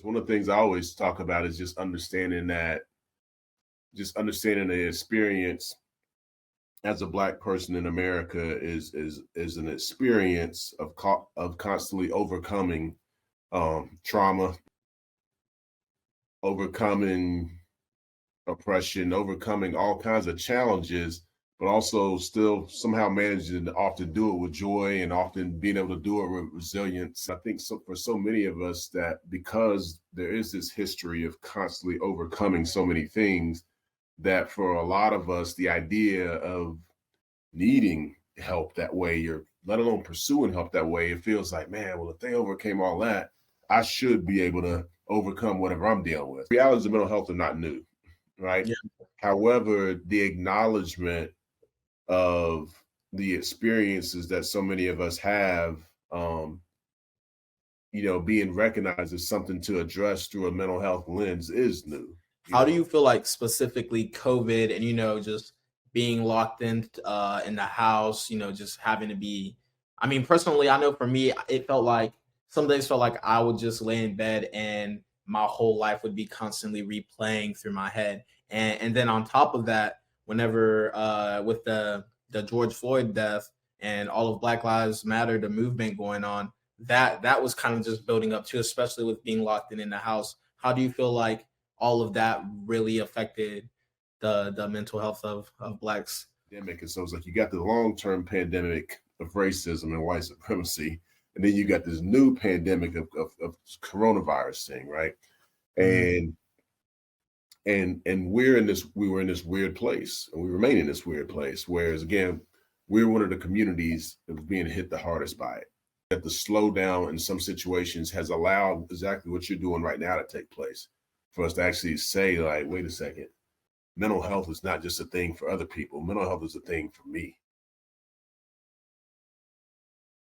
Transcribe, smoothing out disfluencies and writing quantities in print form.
One of the things I always talk about is just understanding the experience as a Black person in America is an experience of constantly overcoming trauma, overcoming oppression, overcoming all kinds of challenges, but also still somehow managing to often do it with joy and often being able to do it with resilience. I think for so many of us that because there is this history of constantly overcoming so many things, that for a lot of us, the idea of needing help that way, or let alone pursuing help that way, it feels like, man, well, if they overcame all that, I should be able to overcome whatever I'm dealing with. Realities of mental health are not new, right? Yeah. However, the acknowledgement of the experiences that so many of us have, being recognized as something to address through a mental health lens is new. How do you feel like specifically COVID and just being locked in the house, just having to be I mean, personally, I know for me, it felt like some days felt like I would just lay in bed and my whole life would be constantly replaying through my head. And then on top of that, whenever with the George Floyd death and all of Black Lives Matter, the movement going on, that was kind of just building up too, especially with being locked in the house. How do you feel like all of that really affected the mental health of Blacks? Pandemic, and so it's like you got the long-term pandemic of racism and white supremacy, and then you got this new pandemic of coronavirus thing, right? Mhm. And we were in this weird place, and we remain in this weird place. Whereas again, we're one of the communities that was being hit the hardest by it. That the slowdown in some situations has allowed exactly what you're doing right now to take place, for us to actually say, like, wait a second, mental health is not just a thing for other people. Mental health is a thing for me.